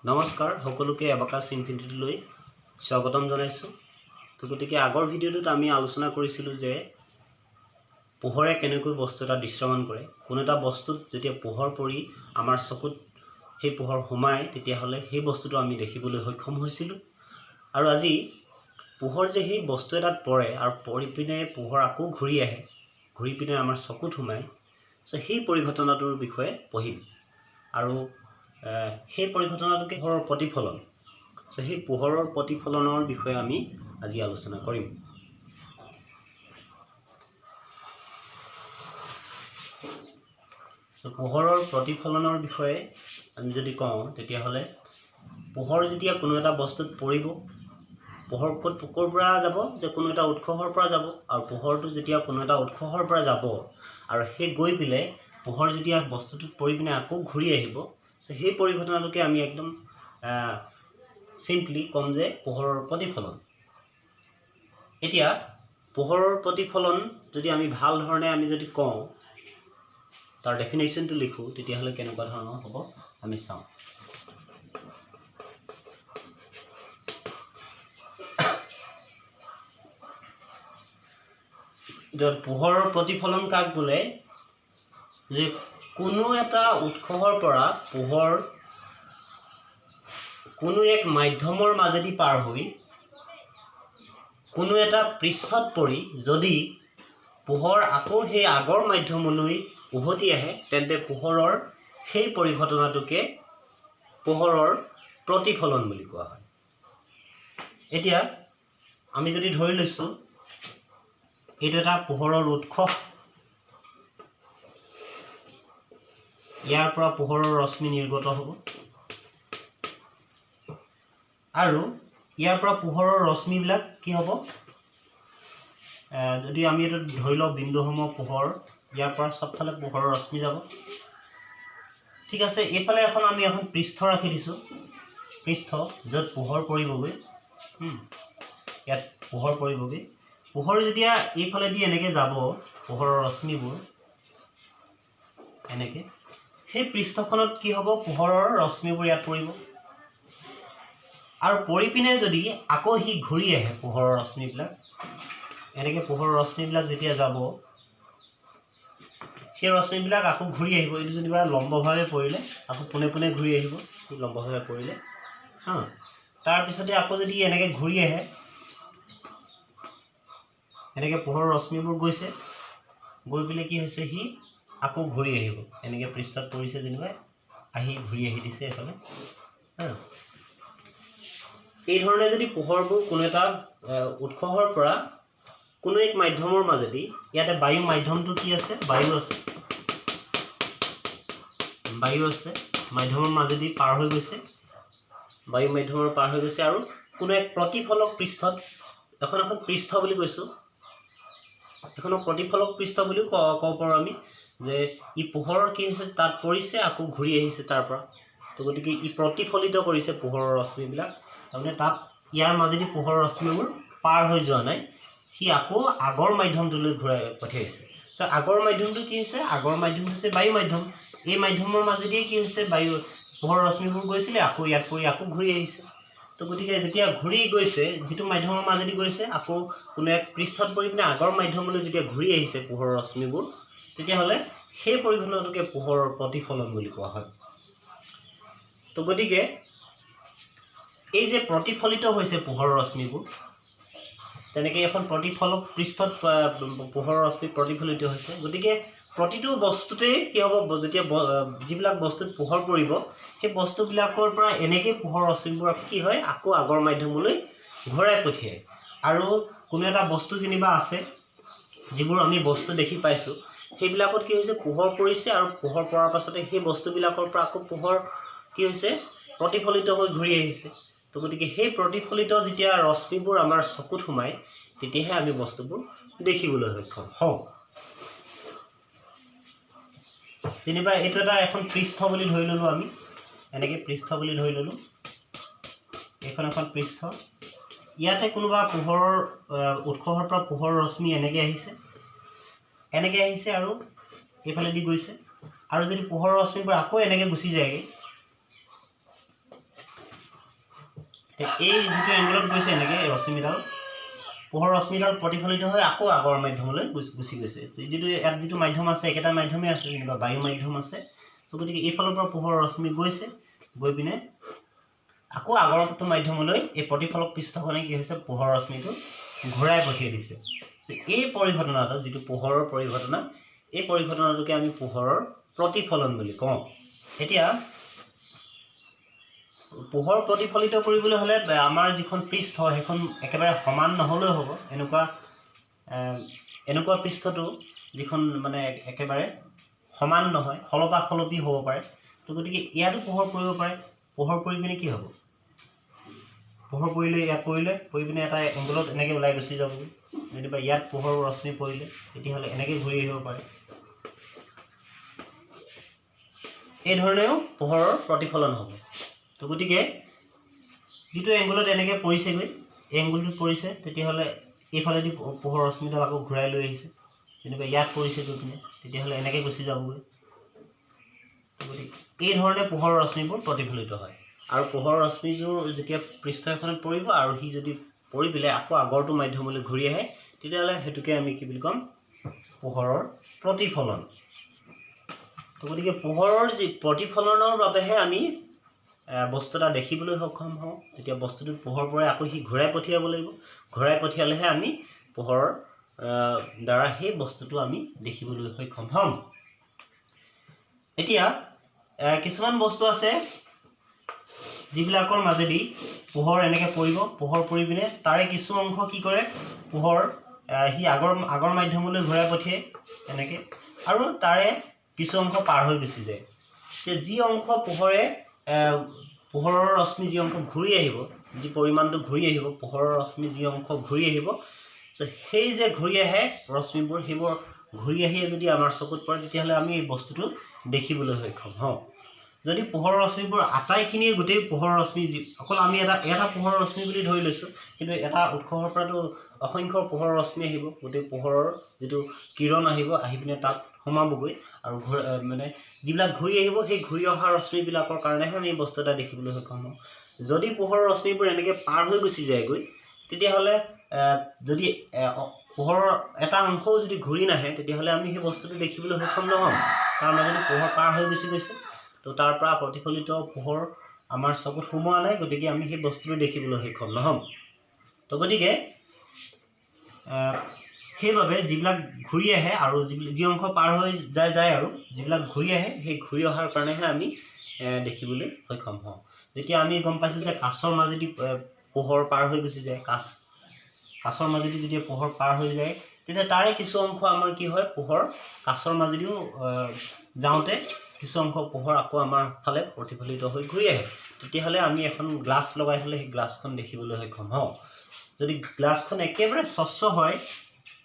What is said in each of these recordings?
নমস্কাৰ সকলোকে এবাকাছ ইনফিনিটিলৈ স্বাগতম জনাইছোঁ। তো গতিকে আগৰ ভিডিঅ'টোত আমি আলোচনা কৰিছিলোঁ যে পোহৰে কেনেকৈ বস্তু এটা দৃশ্যমান কৰে। কোনো এটা বস্তুত যেতিয়া পোহৰ পৰি আমাৰ চকুত সেই পোহৰ সোমায় তেতিয়াহ'লে সেই বস্তুটো আমি দেখিবলৈ সক্ষম হৈছিলোঁ। আৰু আজি পোহৰ যে সেই বস্তু এটাত পৰে আৰু পৰি পিনে পোহৰ আকৌ ঘূৰি আহে, ঘূৰি পিনে আমাৰ চকুত সোমায়, চ' সেই পৰিঘটনাটোৰ বিষয়ে পঢ়িম। আৰু সেই পৰিঘটনাটোকে পোহৰৰ প্ৰতিফলন, চ' সেই পোহৰৰ প্ৰতিফলনৰ বিষয়ে আমি আজি আলোচনা কৰিম। চ' পোহৰৰ প্ৰতিফলনৰ বিষয়ে আমি যদি কওঁ তেতিয়াহ'লে পোহৰ যেতিয়া কোনো এটা বস্তুত পৰিব, পোহৰ ক'ৰ পৰা যাব, যে কোনো এটা উৎসৰ পৰা যাব। আৰু পোহৰটো যেতিয়া কোনো এটা উৎসৰ পৰা যাব আৰু সেই গৈ পেলাই পোহৰ যেতিয়া বস্তুটোত পৰি পিনে আকৌ ঘূৰি আহিব, সেই পৰিঘটনাটোকে আমি একদম চিম্পলি ক'ম যে পোহৰৰ প্ৰতিফলন। এতিয়া পোহৰৰ প্ৰতিফলন যদি আমি ভাল ধৰণে আমি যদি কওঁ, তাৰ ডেফিনেশ্যনটো লিখোঁ, তেতিয়াহ'লে কেনেকুৱা ধৰণৰ হ'ব আমি চাওঁ। পোহৰৰ প্ৰতিফলন কাক বোলে? যে কোনো এটা উৎসৰ পৰা পোহৰ কোনো এক মাধ্যমৰ মাজেদি পাৰ হৈ কোনো এটা পৃষ্ঠত পৰি যদি পোহৰ আকৌ সেই আগৰ মাধ্যমলৈ উভতি আহে, তেন্তে পোহৰৰ সেই পৰিঘটনাটোকে পোহৰৰ প্ৰতিফলন বুলি কোৱা হয়। এতিয়া আমি যদি ধৰি লৈছোঁ এইটো এটা পোহৰৰ উৎস, ইয়াৰ পৰা পোহৰৰ ৰশ্মি নিৰ্গত হ'ব আৰু ইয়াৰ পৰা পোহৰৰ ৰশ্মিবিলাক কি হ'ব? যদি আমি এইটো ধৰি লওঁ বিন্দুসমূহ পোহৰ, ইয়াৰ পৰা চবফালে পোহৰৰ ৰশ্মি যাব। ঠিক আছে, এইফালে আমি এখন পৃষ্ঠ ৰাখি দিছোঁ, পৃষ্ঠ য'ত পোহৰ পৰিবগৈ। ইয়াত পোহৰ পৰিবগৈ। পোহৰ যেতিয়া এইফালেদি এনেকৈ যাব, পোহৰৰ ৰশ্মিবোৰ এনেকৈ, সেই পৃষ্ঠখনত কি হ'ব? পোহৰৰ ৰশ্মিবোৰ ইয়াত পৰিব আৰু পৰি পিনে যদি আকৌ সি ঘূৰি আহে, পোহৰৰ ৰশ্মিবিলাক এনেকৈ, পোহৰৰ ৰশ্মিবিলাক যেতিয়া যাব, সেই ৰশ্মিবিলাক আকৌ ঘূৰি আহিব। এইটো যেনিবা লম্বভাৱে পৰিলে আকৌ পোনে পোনে ঘূৰি আহিব, লম্বভাৱে পৰিলে। তাৰপিছতে আকৌ যদি এনেকৈ ঘূৰি আহে, এনেকৈ পোহৰৰ ৰশ্মিবোৰ গৈছে, গৈ পেলাই কি হৈছে? সি আকৌ ঘূৰি আহিব, এনেকৈ পৃষ্ঠত পৰিছে যেনিবা, আহি ঘূৰি আহি দিছে এইফালে। এই ধৰণে যদি পোহৰবোৰ কোনো এটা উৎসৰ পৰা কোনো এক মাধ্যমৰ মাজেদি, ইয়াতে বায়ু মাধ্যমটো কি আছে? বায়ু আছে, বায়ু আছে, মাধ্যমৰ মাজেদি পাৰ হৈ গৈছে, বায়ু মাধ্যমৰ পাৰ হৈ গৈছে আৰু কোনো এক প্ৰতিফলক পৃষ্ঠত, এখন পৃষ্ঠ বুলি কৈছোঁ, এখনক প্ৰতিফলক পৃষ্ঠ বুলিও ক'ব পাৰোঁ আমি, যে ই পোহৰৰ কি হৈছে? তাত পৰিছে, আকৌ ঘূৰি আহিছে তাৰ পৰা। তো গতিকে ই প্ৰতিফলিত কৰিছে পোহৰৰ ৰশ্মিবিলাক, তাৰমানে তাত ইয়াৰ মাজেদি পোহৰৰ ৰশ্মিবোৰ পাৰ হৈ যোৱা নাই, সি আকৌ আগৰ মাধ্যমটোলৈ ঘূৰাই পঠিয়াইছে। ত' আগৰ মাধ্যমটো কি হৈছে? আগৰ মাধ্যমটো হৈছে বায়ু মাধ্যম। এই মাধ্যমৰ মাজেদিয়ে কি হৈছে? পোহৰৰ ৰশ্মিবোৰ গৈছিলে, আকৌ ইয়াত পৰি আকৌ ঘূৰি আহিছে। তো গতিকে যেতিয়া ঘূৰি গৈছে, যিটো মাধ্যমৰ মাজেদি গৈছে, আকৌ কোনো এক পৃষ্ঠত পৰি পিনে আগৰ মাধ্যমলৈ যেতিয়া ঘূৰি আহিছে পোহৰৰ ৰশ্মিবোৰ, তেতিয়াহ'লে সেই পৰিঘটনাটোকে পোহৰৰ প্ৰতিফলন বুলি কোৱা হয়। তো গতিকে এই যে প্ৰতিফলিত হৈছে পোহৰৰ ৰশ্মিবোৰ, তেনেকৈ এখন প্ৰতিফলক পৃষ্ঠত পোহৰৰ ৰশ্মি প্ৰতিফলিত হৈছে। গতিকে প্ৰতিটো বস্তুতেই কি হ'ব? যেতিয়া যিবিলাক বস্তুত পোহৰ পৰিব, সেই বস্তুবিলাকৰ পৰা এনেকৈ পোহৰৰ ৰশ্মিবোৰ কি হয়? আকৌ আগৰ মাধ্যমলৈ ঘূৰাই পঠিয়ায়। আৰু কোনো এটা বস্তু যেনিবা আছে, যিবোৰ আমি বস্তু দেখি পাইছোঁ, সেইবিলাকত কি হৈছে? পোহৰ পৰিছে আৰু পোহৰ পৰাৰ পাছতে সেই বস্তুবিলাকৰ পৰা আকৌ পোহৰ কি হৈছে? প্ৰতিফলিত হৈ ঘূৰি আহিছে। তো গতিকে সেই প্ৰতিফলিত যেতিয়া ৰশ্মিবোৰ আমাৰ চকুত সোমায়, তেতিয়াহে আমি বস্তুবোৰ দেখিবলৈ সক্ষম হওঁ। যেনিবা এইটো এখন পৃষ্ঠ বুলি ধৰি ল'লোঁ, আমি এনেকৈ পৃষ্ঠ বুলি ধৰি ল'লোঁ, এইখন এখন পৃষ্ঠ। ইয়াতে কোনোবা পোহৰৰ উৎসৰ পৰা পোহৰৰ ৰশ্মি এনেকৈ আহিছে, আৰু এইফালেদি গৈছে। আৰু যদি পোহৰৰ ৰশ্মিবোৰ আকৌ এনেকৈ গুচি যায়গৈ, এই যিটো এংগলত গৈছে এনেকৈ ৰশ্মিডাল পোহৰ ৰশ্মিডাল প্ৰতিফলিত হৈ আকৌ আগৰ মাধ্যমলৈ গুচি গৈছে যিটো ইয়াত যিটো মাধ্যম আছে একেটা মাধ্যমেই আছে যেনিবা বায়ু মাধ্যম আছে তো গতিকে এইফালৰ পৰা পোহৰ ৰশ্মি গৈছে গৈ পিনে আকৌ আগৰটো মাধ্যমলৈ এই প্ৰতিফলক পৃষ্ঠখনে কি হৈছে পোহৰ ৰশ্মিটো ঘূৰাই পঠিয়াই দিছে এই পৰিঘটনাটো যিটো পোহৰৰ পৰিঘটনা এই পৰিঘটনাটোকে আমি পোহৰৰ প্ৰতিফলন বুলি কওঁ এতিয়া পোহৰ প্ৰতিফলিত কৰিবলৈ হ'লে আমাৰ যিখন পৃষ্ঠ সেইখন একেবাৰে সমান নহ'লেও হ'ব এনেকুৱা পৃষ্ঠটো যিখন মানে একেবাৰে সমান নহয় সলপাসলপি হ'ব পাৰে তো গতিকে ইয়াতো পোহৰ পৰিব পাৰে পোহৰ পৰি পিনে কি হ'ব পোহৰ পৰিলে ইয়াত পৰি পিনে এটা এংগলত এনেকৈ ওলাই গুচি যাব যেনিবা ইয়াত পোহৰ ৰশ্মি পৰিলে তেতিয়াহ'লে এনেকৈ ঘূৰি আহিব পাৰে এই ধৰণেও পোহৰৰ প্ৰতিফলন হ'ব তো গতিকে যিটো এংগলত এনেকৈ পৰিছেগৈ এই এংগলটোত পৰিছে তেতিয়াহ'লে এইফালেদি পোহৰ ৰশ্মিডাল আকৌ ঘূৰাই লৈ আহিছে যেনিবা ইয়াত পৰিছে গৈ পিনে তেতিয়াহ'লে এনেকৈ গুচি যাবগৈ গতিকে এই ধৰণে পোহৰ ৰশ্মিবোৰ প্ৰতিফলিত হয় আৰু পোহৰ ৰশ্মিযোৰ যেতিয়া পৃষ্ঠ এখনত পৰিব আৰু সি যদি পৰি পেলাই আকৌ আগৰটো মাধ্যমলৈ ঘূৰি আহে তেতিয়াহ'লে সেইটোকে আমি কি বুলি ক'ম পোহৰৰ প্ৰতিফলন তো গতিকে পোহৰৰ যি প্ৰতিফলনৰ বাবেহে আমি বস্তু এটা দেখিবলৈ সক্ষম হওঁ তেতিয়া বস্তুটোত পোহৰ পৰে আকৌ সি ঘূৰাই পঠিয়াব লাগিব ঘূৰাই পঠিয়ালেহে আমি পোহৰৰ দ্বাৰা সেই বস্তুটো আমি দেখিবলৈ সক্ষম হ'ম এতিয়া কিছুমান বস্তু আছে যিবিলাকৰ মাজেদি পোহৰ এনেকৈ পৰিব পোহৰ পৰি পিনে তাৰে কিছু অংশ কি কৰে পোহৰ সি আগৰ মাধ্যমলৈ ঘূৰাই পঠিয়াই এনেকৈ আৰু তাৰে কিছু অংশ পাৰ হৈ গুচি যায় যি অংশ পোহৰৰ ৰশ্মি যি অংশ ঘূৰি আহিব যি পৰিমাণটো ঘূৰি আহিব পোহৰৰ ৰশ্মি যি অংশ ঘূৰি আহিব সেই যে ঘূৰি আহে ৰশ্মিবোৰ সেইবোৰ ঘূৰি আহিয়ে যদি আমাৰ চকুত পৰে তেতিয়াহ'লে আমি এই বস্তুটো দেখিবলৈ সক্ষম হওঁ যদি পোহৰৰ ৰশ্মিবোৰ আটাইখিনিয়ে গোটেই পোহৰৰ ৰশ্মি অকল আমি এটা পোহৰৰ ৰশ্মি বুলি ধৰি লৈছোঁ কিন্তু এটা উৎসৰ পৰাতো অসংখ্য পোহৰৰ ৰশ্মি আহিব গোটেই পোহৰৰ যিটো কিৰণ আহি পিনে তাত সোমাবগৈ আৰু মানে যিবিলাক ঘূৰি আহিব সেই ঘূৰি অহা ৰশ্মিবিলাকৰ কাৰণেহে আমি এই বস্তু এটা দেখিবলৈ সক্ষম হওঁ যদি পোহৰৰ ৰশ্মিবোৰ এনেকৈ পাৰ হৈ গুচি যায়গৈ তেতিয়াহ'লে যদি পোহৰৰ এটা অংশও যদি ঘূৰি নাহে তেতিয়াহ'লে আমি সেই বস্তুটো দেখিবলৈ সক্ষম নহ'ম কাৰণ যদি পোহৰ পাৰ হৈ গুচি গৈছে তো তাৰ পৰা প্ৰতিফলিত পোহৰ আমাৰ চকুত সোমোৱা নাই গতিকে আমি সেই বস্তুটো দেখিবলৈ সক্ষম নহ'ম তো গতিকে সেইবাবে যিবিলাক ঘূৰি আহে আৰু যি অংশ পাৰ হৈ যায় আৰু যিবিলাক ঘূৰি আহে সেই ঘূৰি অহাৰ কাৰণেহে আমি দেখিবলৈ সক্ষম হওঁ যেতিয়া আমি গম পাইছোঁ যে কাছৰ মাজেদি পোহৰ পাৰ হৈ গুচি যায় কাছৰ মাজেদি যেতিয়া পোহৰ পাৰ হৈ যায় তেতিয়া তাৰে কিছু অংশ আমাৰ কি হয় পোহৰ কাছৰ মাজেদিও যাওঁতে কিছু অংশ পোহৰ আকৌ আমাৰ ফালে প্ৰতিফলিত হৈ ঘূৰি আহে তেতিয়াহ'লে আমি এখন গ্লাছ লগাই থ'লে সেই গ্লাছখন দেখিবলৈ সক্ষম হওঁ যদি গ্লাছখন একেবাৰে স্বচ্ছ হয়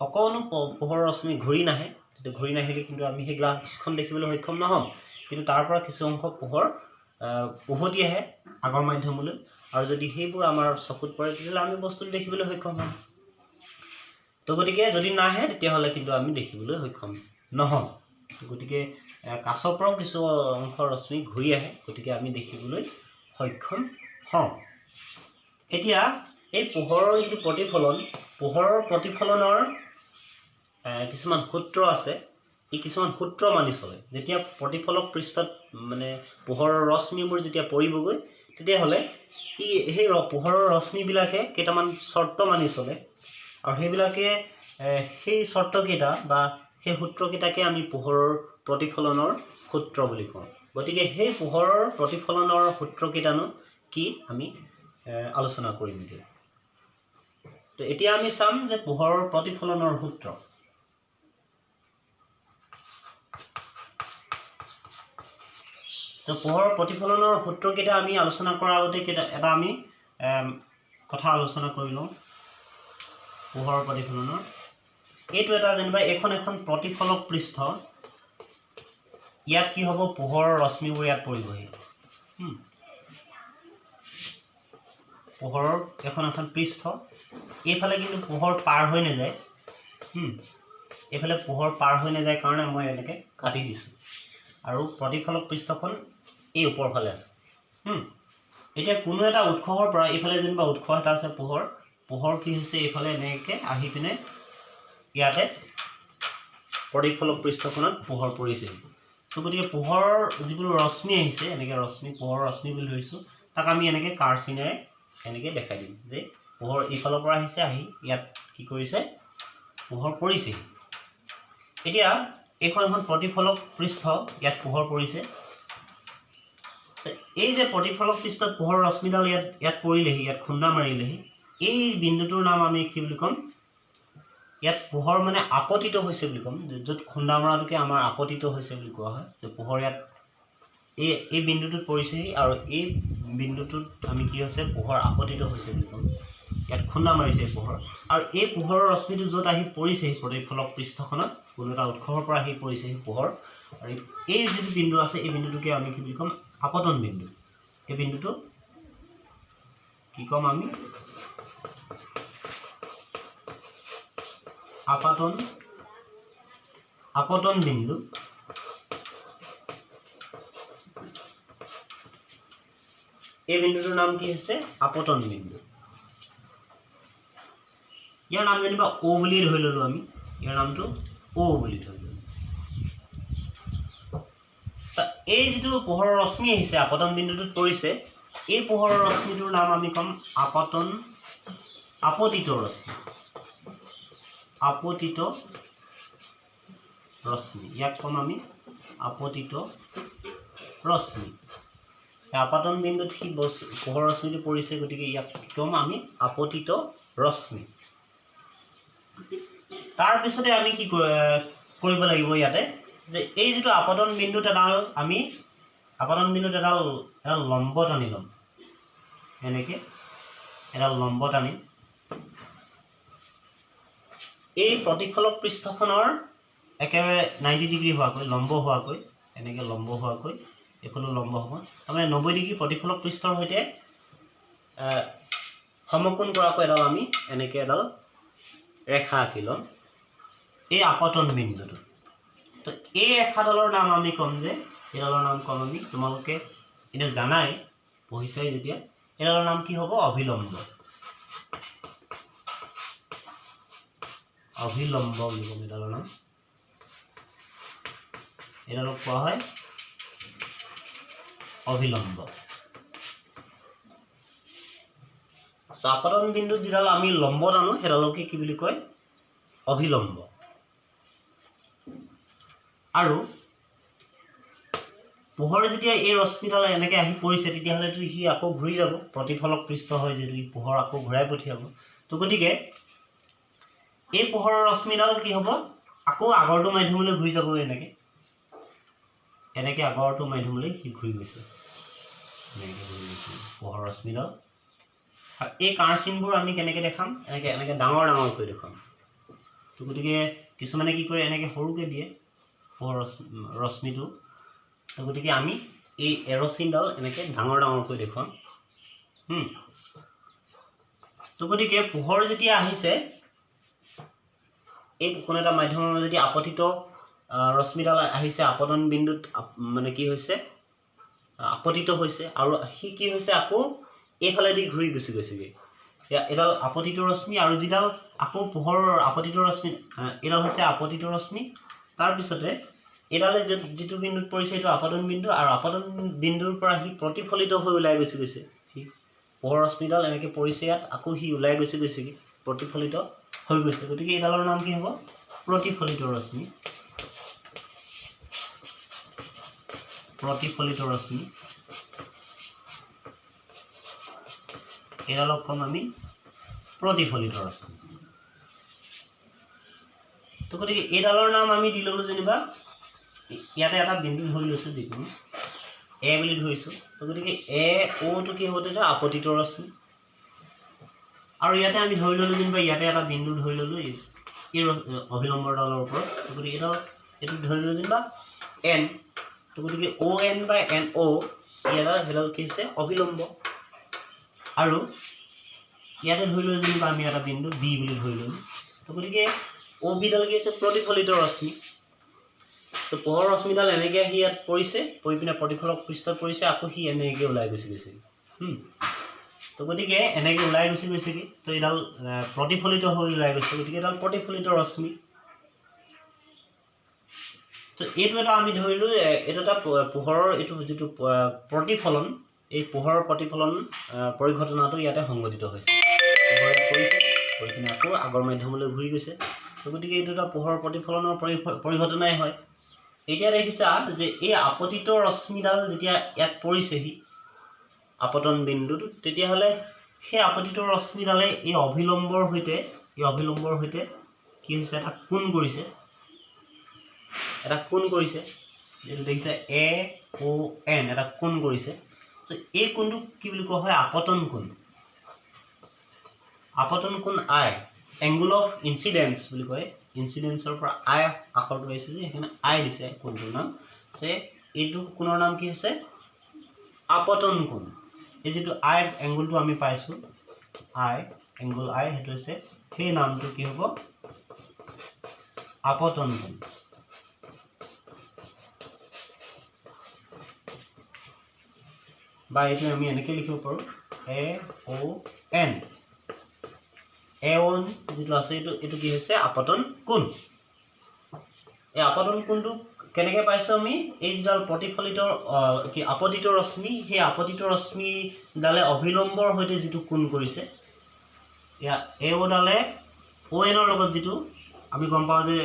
অকণো পোহৰৰ ৰশ্মি ঘূৰি নাহে তেতিয়া ঘূৰি নাহিলে কিন্তু আমি সেই গ্লাছখন দেখিবলৈ সক্ষম নহ'ম কিন্তু তাৰ পৰা কিছু অংশ পোহৰ উভতি আহে আগৰ মাধ্যমলৈ আৰু যদি সেইবোৰ আমাৰ চকুত পৰে তেতিয়াহ'লে আমি বস্তুটো দেখিবলৈ সক্ষম হ'ম তো গতিকে যদি নাহে তেতিয়াহ'লে কিন্তু আমি দেখিবলৈ সক্ষম নহ'ম গতিকে কাছৰ পৰাও কিছু অংশ ৰশ্মি ঘূৰি আহে গতিকে আমি দেখিবলৈ সক্ষম হওঁ এতিয়া এই পোহৰৰ যিটো প্ৰতিফলন পোহৰৰ প্ৰতিফলনৰ কিছুমান সূত্ৰ আছে এই কিছুমান সূত্ৰ মানি চলে যেতিয়া প্ৰতিফলক পৃষ্ঠত মানে পোহৰৰ ৰশ্মিবোৰ যেতিয়া পৰিবগৈ তেতিয়াহ'লে সেই পোহৰৰ ৰশ্মিবিলাকে কেইটামান চৰ্ত মানি চলে আৰু সেইবিলাকে সেই চৰ্তকেইটা বা সেই সূত্ৰকেইটাকে আমি পোহৰৰ প্ৰতিফলনৰ সূত্ৰ বুলি কওঁ গতিকে সেই পোহৰৰ প্ৰতিফলনৰ সূত্ৰকেইটানো কি আমি আলোচনা কৰিম এতিয়া তো এতিয়া আমি চাম যে পোহৰৰ প্ৰতিফলনৰ সূত্ৰ তো পোহৰৰ প্ৰতিফলনৰ সূত্ৰকেইটা আমি আলোচনা কৰাৰ আগতে এটা আমি কথা আলোচনা কৰি লওঁ পোহৰৰ প্ৰতিফলনৰ এইটো এটা যেনিবা এখন প্ৰতিফলক পৃষ্ঠ ইয়াত কি হ'ব পোহৰৰ ৰশ্মিবোৰ ইয়াত পৰিবহি পোহৰৰ এখন পৃষ্ঠ এইফালে কিন্তু পোহৰ পাৰ হৈ নাযায় এইফালে পোহৰ পাৰ হৈ নাযায় কাৰণে মই এনেকৈ কাটি দিছোঁ আৰু প্ৰতিফলক পৃষ্ঠখন এই ওপৰ ফালে আছে এতিয়া কোনো এটা উৎসৰ পৰা এইফালে যেনিবা উৎস এটা আছে পোহৰ কি হৈছে এইফালে এনেকৈ আহি পিনে ইয়াতে প্ৰতিফলক পৃষ্ঠখনত পোহৰ পৰিছে তো গতিকে পোহৰৰ যিবোৰ ৰশ্মি আহিছে এনেকৈ পোহৰৰ ৰশ্মি বুলি ধৰিছোঁ তাক আমি এনেকৈ কাৰ চিনেৰে এনেকৈ দেখাই দিম যে পোহৰ এইফালৰ পৰা আহিছে আহি ইয়াত কি কৰিছে পোহৰ পৰিছে এতিয়া এইখন এখন প্ৰতিফলক পৃষ্ঠ ইয়াত পোহৰ পৰিছে এই যে প্ৰতিফলক পৃষ্ঠত পোহৰ ৰশ্মিডাল ইয়াত পৰিলেহি ইয়াত খুন্দা মাৰিলেহি এই বিন্দুটোৰ নাম আমি কি বুলি ক'ম ইয়াত পোহৰ মানে আপতিত হৈছে বুলি ক'ম য'ত খুন্দা মৰাটোকে আমাৰ আপতিত হৈছে বুলি কোৱা হয় যে পোহৰ ইয়াত এই বিন্দুটোত পৰিছেহি আৰু এই বিন্দুটোত আমি কি হৈছে পোহৰ আপতিত হৈছে বুলি ক'ম ইয়াত খুন্দা মাৰিছে পোহৰ আৰু এই পোহৰৰ ৰশ্মিটো য'ত আহি পৰিছেহি প্ৰতিফলক পৃষ্ঠখনত কোনো এটা উৎসৰ পৰা আহি পৰিছেহি পোহৰ আৰু এই যিটো বিন্দু আছে এই বিন্দুটোকে আমি কি বুলি ক'ম আপতন বিন্দু এই বিন্দুটো কি ক'ম আমি আপতন বিন্দু এই বিন্দুটোৰ নাম কি হৈছে আপতন বিন্দু ইয়াৰ নাম যেনিবা ও বুলি ধৰি ল'লোঁ আমি ইয়াৰ নামটো ও বুলি ধৰি ল'লোঁ এই যিটো পোহৰৰ ৰশ্মি আহিছে আপতন বিন্দুটোত পৰিছে এই পোহৰৰ ৰশ্মিটোৰ নাম আমি ক'ম আপতিত ৰশ্মি ইয়াক ক'ম আমি আপতিত ৰশ্মি আপতন বিন্দুত সি পোহৰ ৰশ্মিটো পৰিছে গতিকে ইয়াক ক'ম আমি আপতিত ৰশ্মি তাৰপিছতে আমি কি কৰিব লাগিব ইয়াতে যে এই যিটো আপতন বিন্দুত এডাল লম্ব টানি ল'ম এনেকৈ এডাল লম্ব টানি এই প্ৰতিফলক পৃষ্ঠখনৰ একেবাৰে 90 ডিগ্ৰী হোৱাকৈ লম্ব হোৱাকৈ এনেকৈ লম্ব হোৱাকৈ এইফালেও লম্ব হ'ব তাৰমানে 90 ডিগ্ৰী প্ৰতিফলক পৃষ্ঠৰ সৈতে সমকোণ কৰাকৈ এডাল আমি এনেকৈ এডাল ৰেখা আঁকি ল'ম এই আপতন বিন্দুটো তো এই ৰেখাডালৰ নাম আমি ক'ম যে এইডালৰ নাম ক'ম আমি তোমালোকে এনে জানাই পঢ়িছাই যেতিয়া এইডালৰ নাম কি হ'ব অভিলম্ব বুলি ক'ম এইডালৰ নাম এইডালক কোৱা হয় অভিলম্ব আপতন বিন্দুত যিডাল আমি লম্ব টানো সেইডালকে কি বুলি কয় অভিলম্ব আৰু পোহৰ যেতিয়া এই ৰশ্মিডাল এনেকৈ আহি পৰিছে তেতিয়াহ'লেতো সি আকৌ ঘূৰি যাব প্ৰতিফলক পৃষ্ঠ হয় যিটো পোহৰ আকৌ ঘূৰাই পঠিয়াব তো গতিকে এই পোহৰৰ ৰশ্মিডাল কি হ'ব আকৌ আগৰটো মাধ্যমলৈ ঘূৰি যাব এনেকৈ আগৰটো মাধ্যমলৈ সি ঘূৰি গৈছে এনেকৈ ঘূৰি গৈছে পোহৰৰ ৰশ্মিডাল আৰু এই কাৰ চিনবোৰ আমি কেনেকৈ দেখাম এনেকৈ ডাঙৰকৈ দেখুৱাম তো গতিকে কিছুমানে কি কৰে এনেকৈ সৰুকৈ দিয়ে পোহৰ ৰশ্মিটো তো গতিকে আমি এই এৰ'চিনডাল এনেকৈ ডাঙৰকৈ দেখুৱাম তো গতিকে পোহৰ যেতিয়া আহিছে এই কোনো এটা মাধ্যমৰ যদি আপতিত ৰশ্মিডাল আহিছে আপতন বিন্দুত মানে কি হৈছে আপতিত হৈছে আৰু সি কি হৈছে আকৌ এইফালেদি ঘূৰি গুচি গৈছেগৈ এডাল আপতিত ৰশ্মি আৰু যিডাল আকৌ পোহৰৰ আপতিত ৰশ্মি এডাল হৈছে আপতিত ৰশ্মি তাৰপিছতে এইডালে যিটো বিন্দুত পৰিছে এইটো আপতন বিন্দু আৰু আপতন বিন্দুৰ পৰা সি প্ৰতিফলিত হৈ ওলাই গৈছে সি পোহৰ ৰশ্মিডাল এনেকৈ পৰিছে ইয়াত আকৌ সি ওলাই গৈছেগৈ প্ৰতিফলিত হৈ গৈছে গতিকে এইডালৰ নাম কি হ'ব প্ৰতিফলিত ৰশ্মি এইডালক ক'ম আমি প্ৰতিফলিত ৰশ্মি তো গতিকে এইডালৰ নাম আমি দি ল'লোঁ যেনিবা ইয়াতে এটা বিন্দু ধৰি লৈছোঁ যিকোনো এ বুলি ধৰিছোঁ তো গতিকে অ'টো কি হ'ব তেতিয়া আপতিত ৰশ্মি আৰু ইয়াতে আমি ধৰি ল'লোঁ যেনিবা ইয়াতে এটা বিন্দু ধৰি ল'লোঁ এই অভিলম্বডালৰ ওপৰত তো গতিকে এইটো ধৰি ল'লোঁ যেনিবা এন তো গতিকে ON বা NO সেইডাল কি হৈছে অভিলম্ব আৰু ইয়াতে ধৰি ল'লোঁ যেনিবা আমি এটা বিন্দু B বুলি ধৰি ল'লোঁ তো গতিকে OBডাল কি হৈছে প্ৰতিফলিত ৰশ্মি তো পোহৰ ৰশ্মিডাল এনেকৈ আহি ইয়াত পৰিছে পৰি পিনে প্ৰতিফলক পৃষ্ঠত পৰিছে আকৌ সি এনেকৈ ওলাই গৈছে তো গতিকে এনেকৈ ওলাই গৈছে কি তো এডাল প্ৰতিফলিত হৈ ওলাই গৈছে গতিকে এডাল প্ৰতিফলিত ৰশ্মি তো এইটো এটা আমি ধৰিলো এইটো এটা পোহৰৰ এইটো যেটো প্ৰতিফলন এই পোহৰৰ প্ৰতিফলন পৰিঘটনাটো ইয়াতে সংঘটিত হৈছে পোহৰ কৰিছে পৰিঘটনা আকৌ আগৰ মাধ্যমলৈ ঘূৰি গৈছে তো গতিকে এইটো এটা পোহৰৰ প্ৰতিফলনৰ পৰিঘটনাই হয় এতিয়া দেখিছা যে এই আপতিত ৰশ্মিডাল যেতিয়া ইয়াত পৰিছেহি আপতন বিন্দুটো তেতিয়া হলে সেই আপতিত ৰশ্মিডালে এই অভিলম্বৰ হৈতে কি হৈছে এটা কোণ কৰিছে যেটো দেখিছে এ ও এন এটা কোণ কৰিছে তো এই কোণটো কি বুলি কোৱা হয় আপতন কোণ আই এংগল অফ ইনসিডেন্স বুলি কয় ইনসিডেন্সৰ পৰা আই আখৰটো আহিছে যে এখানে আই দিছে কোণটোৰ নাম সে এইটো কোণৰ নাম কি হৈছে আপতন কোণ এই যেটো আই এংগলটো আমি পাইছো আই এংগল আই হেতু হৈছে সেই নামটো কি হ'ব আপতন কোণ বা এইটো আমি এনেকৈ লিখিব পাৰো এ ও এন এওন যেটো আছে এইটো কি হৈছে আপতন কোণ এই আপতন কোণটো কেনেকৈ পাইছো আমি এই যেডাল প্ৰতিফলিত কি আপতিত ৰশ্মি সেই আপতিত ৰশ্মি ডালে অভিলম্বৰ হৈতে যেটো কোণ কৰিছে ইয়া এও ডালে ও এনৰ লগত যেটো আমি গম পাওঁ যে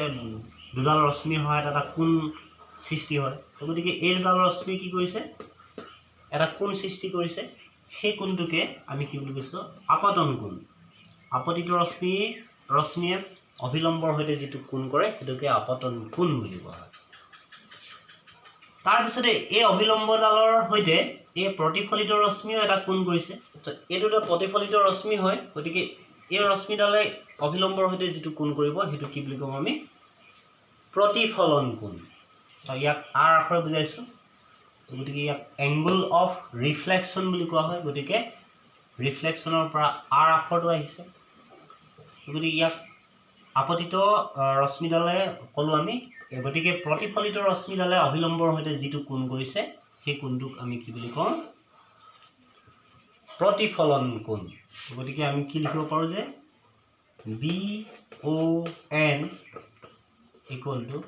দুডাল ৰশ্মিৰ সহায়ত এটা কোণ সৃষ্টি হয় গতিকে এই দুডাল ৰশ্মি কি কৰিছে এটা কোণ সৃষ্টি কৰিছে সেই কোণটোকে আমি কি বুলি কৈছো আপতন কোণ আপতিত ৰশ্মিয়ে অভিলম্বৰ হৈতে যেটো কোণ কৰে সেটোকে আপতন কোণ বুলি কোৱা হয় তাৰ পিছতে এই অভিলম্বডালৰ হৈতে এই প্ৰতিফলিত ৰশ্মিও এটা কোণ কৰিছে তো এইটো এটা প্ৰতিফলিত ৰশ্মি হয় গতিকে এই ৰশ্মিডালে অভিলম্বৰ হৈতে যেটো কোণ কৰিব হেতু কি বুলি কম আমি প্ৰতিফলন কোণ ইয়াক আৰ আখৰে বুজাইছো গতিকে ইয়াক এংগল অফ ৰিফ্লেকশন বুলি কোৱা হয় গতিকে ৰিফ্লেকশনৰ পৰা আৰ আখৰটো আহিছে গতিকে ইয়াক আপতিত ৰশ্মিডালে কলো আমি গতিকে প্ৰতিফলিত ৰশ্মিডালে অভিলম্বৰ হৈতে যেটো কোণ কৰিছে সেই কোণটোক আমি কি বুলি কওঁ প্ৰতিফলন কোণ গতিকে আমি কি লিখিব পাৰো যে B O N equal to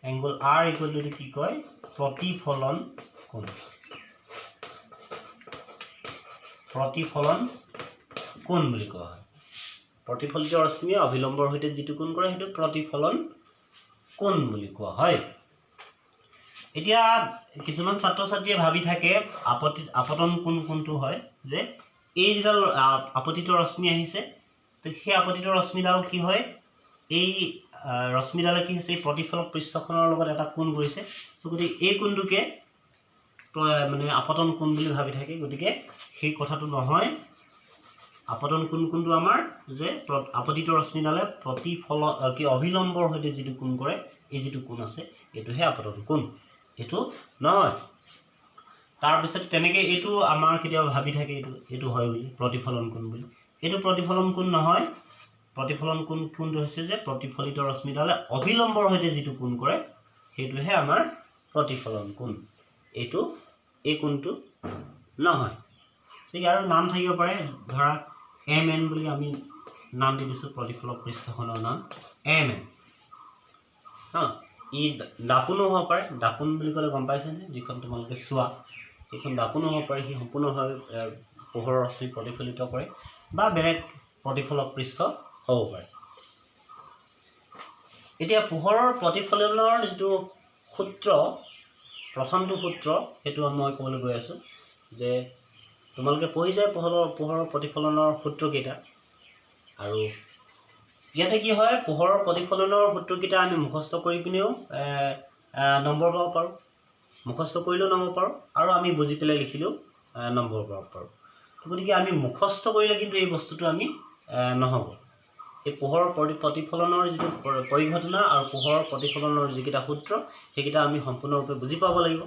angle R equal to কি কয় প্ৰতিফলন কোণ বুলি কোৱা হয় প্ৰতিফলিত ৰশ্মিয়ে অভিলম্বৰ হৈতে যেটো কোণ কৰে হেতু প্ৰতিফলন কোণ বুলি কোৱা হয় এতিয়া কিছুমান ছাত্ৰ ছাত্ৰীয়ে ভাবি থাকে আপতন কোণটো হয় যে এই যেডাল আপতিত ৰশ্মি আহিছে তো সেই আপতিত ৰশ্মিডাল কি হয় এই ৰশ্মিডালে কি হৈছে প্ৰতিফলক পৃষ্ঠখনৰ লগত এটা কোণ কৰিছে সো গতিকে এই কোণটোকে মানে আপতন কোণ বুলি ভাবি থাকে গতিকে সেই কথাটো নহয় আপতন কোণটো আমাৰ যে আপতিত ৰশ্মিডালে প্ৰতিফল কি অভিলম্বৰ হৈতে যেটো কোণ কৰে এই যেটো কোণ আছে এটোহে আপতন কোণ এটো নহয় তাৰ পিছত তেনেকৈ এইটো আমাৰ কেতিয়াবা ভাবি থাকে এইটো হয় বুলি প্ৰতিফলন কোণ বুলি এইটো প্ৰতিফলন কোণ নহয় প্ৰতিফলন কোণটো হৈছে যে প্ৰতিফলিত ৰশ্মিডালে অভিলম্বৰ হৈতে যেটো কোণ কৰে হেতুহে আমাৰ প্ৰতিফলন কোণ এইটো এই কোণটো নহয় ঠিক আৰু নাম থাকিব পাৰে ধৰা এম এন বুলি আমি নাম দি দিছো প্ৰতিফলক পৃষ্ঠখনৰ নাম এম এন ই দাপোনো হ'ব পাৰে দাপোন বুলি ক'লে গম পাইছেনে যিখন তোমালোকে চোৱা এইখন দাপোনো হ'ব পাৰে সি সম্পূৰ্ণভাৱে পোহৰৰ ৰশ্মি প্ৰতিফলিত কৰে বা বেলেগ প্ৰতিফলক পৃষ্ঠ হ'ব পাৰে এতিয়া পোহৰৰ প্ৰতিফলনৰ যেটো সূত্ৰ প্ৰথমটো সূত্ৰ হেতু মই ক'বলৈ গৈ আছো যে তোমালোকে পঢ়ি যায় পোহৰৰ প্ৰতিফলনৰ সূত্ৰ কেইটা আৰু ইয়াতে কি হয় পোহৰৰ প্ৰতিফলনৰ সূত্ৰ কেইটা আমি মুখস্থ কৰি পিনেও নম্বৰ পাব পাৰো মুখস্থ কৰিলেও নম্বৰ পাৰো আৰু আমি বুজি পেলাই লিখিলেও নম্বৰ পাব পাৰো গতিকে আমি মুখস্থ কৰিলে কিন্তু এই বস্তুটো আমি নহব এই পোহৰৰ প্ৰতিফলনৰ যেটো পৰিঘটনা আৰু পোহৰৰ প্ৰতিফলনৰ যিকেইটা সূত্ৰ সেইকেইটা আমি সম্পূৰ্ণৰূপে বুজি পাব লাগিব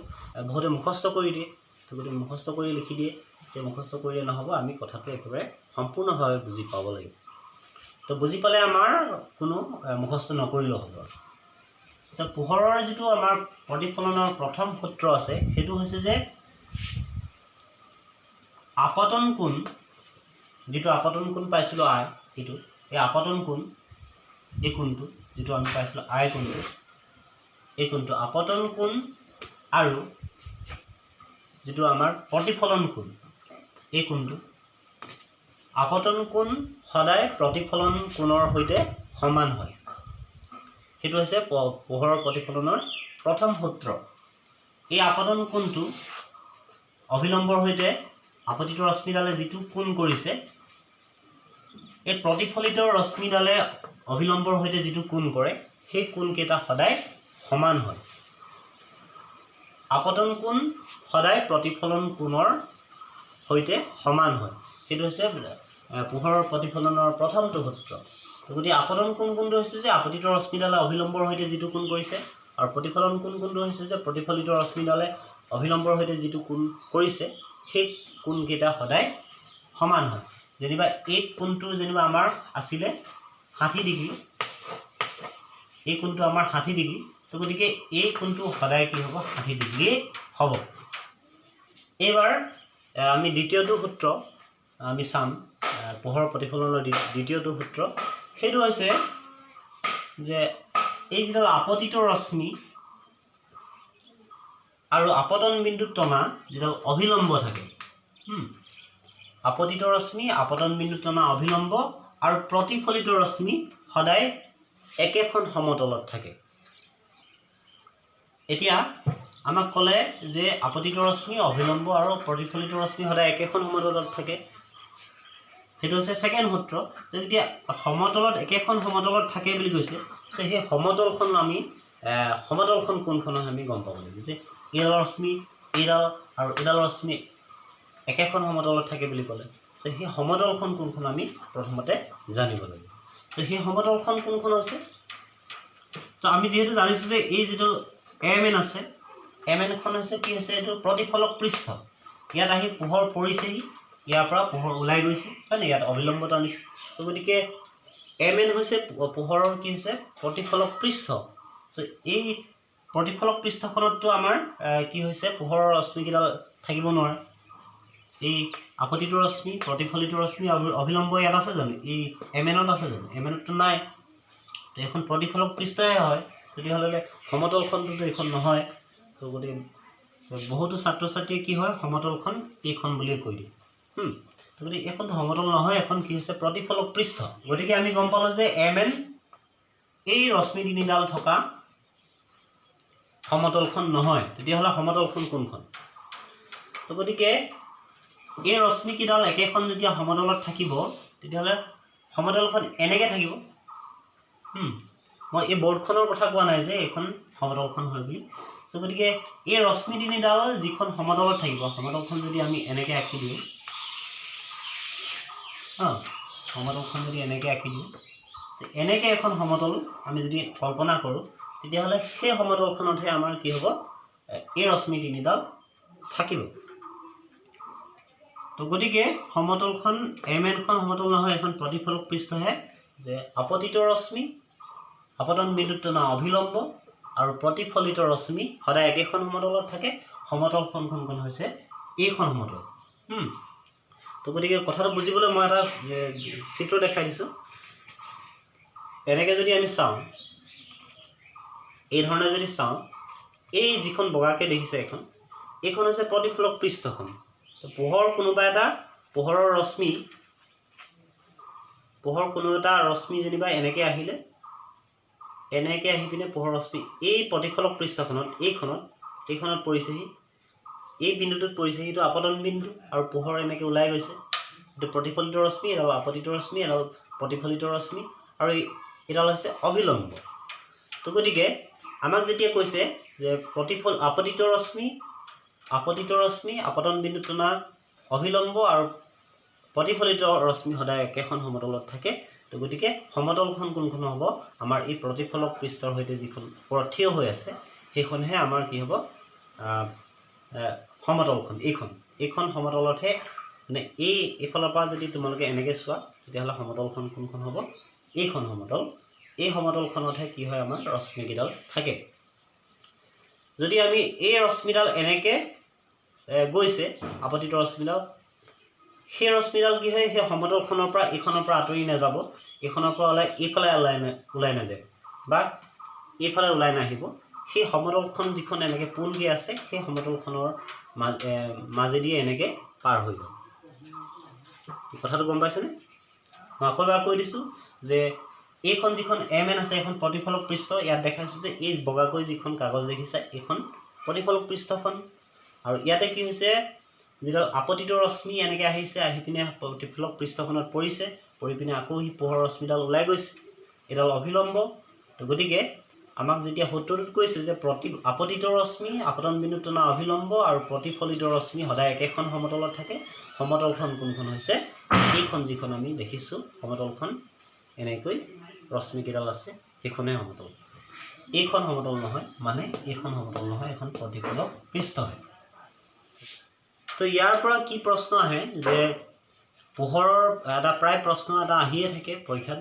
বহুতে মুখস্থ কৰি দিয়ে গতিকে মুখস্থ কৰি লিখি দিয়ে তে মুখস্থ কৰিলে নহব আমি কথাটো একেবাৰে সম্পূৰ্ণভাৱে বুজি পাব লাগিব তো বুজি পালে আমাৰ কোনো মুখস্থ নকৰিলেও হ'ব তো পোহৰৰ যেটো আমাৰ প্ৰতিফলনৰ প্ৰথম সূত্ৰ আছে হেতু হৈছে যে আপতন কোণ যিটো আপতন কোণ পাইছিলোঁ আই এইটো এই আপতন কোণ এই কোণটো যিটো আমি পাইছিলোঁ আই কোণটো এই কোণটো আপতন কোণ আৰু যিটো আমাৰ প্ৰতিফলন কোণ এই কোণটো আপতন কোণ সদায় প্ৰতিফলন কোণৰ সৈতে সমান হয় সেইটো হৈছে পোহৰৰ প্ৰতিফলনৰ প্ৰথম সূত্ৰ এই আপতন কোণটো অভিলম্বৰ সৈতে আপতিত ৰশ্মিডালে যিটো কোণ কৰিছে এই প্ৰতিফলিত ৰশ্মিডালে অভিলম্বৰ সৈতে যিটো কোণ কৰে সেই কোণকেইটা সদায় সমান হয় আপতন কোণ সদায় প্ৰতিফলন কোণৰ সৈতে সমান হয় সেইটো হৈছে পোহৰৰ প্ৰতিফলনৰ প্ৰথমটো সূত্ৰ গতিকে আপতন কোণ কোনটো হৈছে যে আপতিত ৰশ্মিডালে অভিলম্বৰ সৈতে যিটো কোণ কৰিছে আৰু প্ৰতিফলন কোণ কোনটো হৈছে যে প্ৰতিফলিত ৰশ্মিডালে অভিলম্বৰ সৈতে যিটো কোণ কৰিছে সেই কোণকেইটা সদায় সমান হয় যেনিবা এই কোণটো যেনিবা আমাৰ আছিলে 60 ডিগ্ৰী এই কোণটো আমাৰ 60 ডিগ্ৰী তো গতিকে এই কোণটো সদায় কি হ'ব 60 ডিগ্ৰী হ'ব এইবাৰ আমি দ্বিতীয়টো সূত্ৰ আমি চাম পোহৰ প্ৰতিফলনৰ দ্বিতীয়টো সূত্ৰ সেইটো হৈছে যে এই যিডাল আপতিত ৰশ্মি আৰু আপতন বিন্দুত টনা যিডাল অভিলম্ব থাকে আপতিত ৰশ্মি আপতন বিন্দুত টনা অভিলম্ব আৰু প্ৰতিফলিত ৰশ্মি সদায় একেখন সমতলত থাকে এতিয়া আমাক ক'লে যে আপতিত ৰশ্মি অভিলম্ব আৰু প্ৰতিফলিত ৰশ্মি সদায় একেখন সমতলত থাকে সেইটো হৈছে সেকেন্ড সূত্ৰ যেতিয়া সমতলত একেখন সমতলত থাকে বুলি কৈছে সেই সমতলখন আমি সমতলখন কোনখন আমি গম পাব লাগিব যে এইডাল ৰশ্মি এইডাল আৰু এইডাল ৰশ্মি একেখন সমতলত থাকে বুলি ক'লে সেই সমতলখন কোনখন আমি প্ৰথমতে জানিব লাগিব তো সেই সমতলখন কোনখন আছে তো আমি যেহেতু জানিছোঁ যে এই যিটো MN আছে MN খন হৈছে কি হৈছে এইটো প্ৰতিফলক পৃষ্ঠ ইয়াত আহি পোহৰ পৰিছেহি ইয়াৰ পৰা পোহৰ ওলাই গৈছে হয় ইয়াত অভিলম্বতা আনিছে তো গতিকে MN হৈছে পোহৰৰ কি হৈছে প্ৰতিফলক পৃষ্ঠ তো এই প্ৰতিফলক পৃষ্ঠখনতটো আমাৰ কি হৈছে পোহৰৰ ৰশ্মিকেইডাল থাকিব নোৱাৰে এই আপতিত ৰশ্মি প্ৰতিফলিত ৰশ্মি অভিলম্ব ইয়াত আছে জানো এই MNত আছে জানো MNতটো নাই তো এখন প্ৰতিফলক পৃষ্ঠহে হয় তেতিয়াহ'লে সমতলখনটো এইখন নহয় তো গতিকে বহুতো ছাত্ৰ ছাত্ৰীয়ে কি হয় সমতলখন এইখন বুলিয়ে কৈ দিয়ে গতিকে এখন সমতল নহয় এখন কি হৈছে প্ৰতিফলক পৃষ্ঠ গতিকে আমি গম পালোঁ যে MN এই ৰশ্মি তিনিডাল থকা সমতলখন নহয় তেতিয়াহ'লে সমতলখন কোনখন তো গতিকে এই ৰশ্মি কিডাল একেখন যেতিয়া সমতলত থাকিব তেতিয়াহ'লে সমতলখন এনেকৈ থাকিব মই এই বৰ্ডখনৰ কথা কোৱা নাই যে এইখন সমতলখন হয় বুলি তো গতিকে এই ৰশ্মি তিনিডাল যিখন সমতলত থাকিব সমতলখন যদি আমি এনেকৈ আঁকি দিওঁ সমতলখন যদি এনেকৈ আঁকি দিওঁ এনেকৈ এখন সমতল আমি যদি কল্পনা কৰোঁ তেতিয়াহ'লে সেই সমতলখনতহে আমাৰ কি হ'ব এই ৰশ্মি তিনিডাল থাকিব তো গতিকে সমতলখন MNখন সমতল নহয় এখন প্ৰতিফলক পৃষ্ঠহে যে আপতিত ৰশ্মি আপতন বিন্দুত টনা অভিলম্ব আৰু প্ৰতিফলিত ৰশ্মি সদায় একেখন সমতলত থাকে সমতলখন কোনখন হৈছে এইখন সমতল তো গতিকে কথাটো বুজিবলৈ মই এটা চিত্ৰ দেখাই দিছোঁ এনেকৈ যদি আমি চাওঁ এই ধৰণে যদি চাওঁ এই যিখন বগাকৈ দেখিছে এইখন হৈছে প্ৰতিফলক পৃষ্ঠখন পোহৰ কোনোবা এটা পোহৰৰ ৰশ্মি কোনো এটা ৰশ্মি যেনিবা এনেকৈ আহিলে এনেকৈ আহি পিনে পোহৰ ৰশ্মি এই প্ৰতিফলক পৃষ্ঠখনত এইখনত পৰিছেহি এই বিন্দুটোত পৰিছেহি এইটো আপতন বিন্দু আৰু পোহৰ এনেকৈ ওলাই গৈছে এইটো প্ৰতিফলিত ৰশ্মি এডাল আপতিত ৰশ্মি এডাল প্ৰতিফলিত ৰশ্মি আৰু এডাল হৈছে অভিলম্ব তো গতিকে আমাক যেতিয়া কৈছে যে আপতিত ৰশ্মি আপতন বিন্দুত টনা অভিলম্ব আৰু প্ৰতিফলিত ৰশ্মি সদায় একেখন সমতলত থাকে তো গতিকে সমতলখন কোনখন হ'ব আমাৰ এই প্ৰতিফলক পৃষ্ঠৰ সৈতে যিখন ওপৰত থিয় হৈ আছে সেইখনহে আমাৰ কি হ'ব সমতলখন এইখন সমতলতহে মানে এইফালৰ পৰা যদি তোমালোকে এনেকৈ চোৱা তেতিয়াহ'লে সমতলখন কোনখন হ'ব এইখন সমতল এই সমতলখনতহে কি হয় আমাৰ ৰশ্মিকেইডাল থাকে যদি আমি এই ৰশ্মিডাল এনেকৈ গৈছে আপতিত ৰশ্মিডাল সেই ৰশ্মিডাল কি হয় সেই সমতলখনৰ পৰা এইখনৰ পৰা আঁতৰি নাযাব, এইখনৰ পৰা ওলাই এইফালে ওলাই নাযায় বা এইফালে ওলাই নাহিব। সেই সমতলখন যিখন এনেকৈ পোলগৈ আছে সেই সমতলখনৰ মাজেদি এনেকৈ পাৰ হৈ যাব। কথাটো গম পাইছেনে? মই আকৌ এবাৰ কৈ দিছোঁ যে এইখন যিখন MN আছে এইখন প্ৰতিফলক পৃষ্ঠ। ইয়াত দেখাইছোঁ যে এই বগাকৈ যিখন কাগজ দেখিছে এইখন প্ৰতিফলক পৃষ্ঠখন। আৰু ইয়াতে কি হৈছে, যিটো আপতিত ৰশ্মি এনেকৈ আহিছে, আহি পিনে প্ৰতিফলক পৃষ্ঠখনত পৰিছে, পৰি পিনে আকৌ সি পোহৰ ৰশ্মিডাল ওলাই গৈছে, এইডাল অভিলম্ব। তো গতিকে আমাক যেতিয়া সূত্ৰটোত কৈছে যে আপতিত ৰশ্মি আপতন বিন্দুত টনা অভিলম্ব আৰু প্ৰতিফলিত ৰশ্মি সদায় একেখন সমতলত থাকে। সমতলখন কোনখন হৈছে এইখন যিখন আমি দেখিছোঁ সমতলখন এনেকৈ ৰশ্মিকেইডাল আছে সেইখনেই সমতল। এইখন সমতল নহয়, মানে এইখন সমতল নহয়, এখন প্ৰতিফলক পৃষ্ঠ হয়। তো ইয়াৰ পৰা কি প্ৰশ্ন আহে যে পোহৰৰ এটা প্ৰায় প্ৰশ্ন এটা আহিয়ে থাকে পৰীক্ষাত,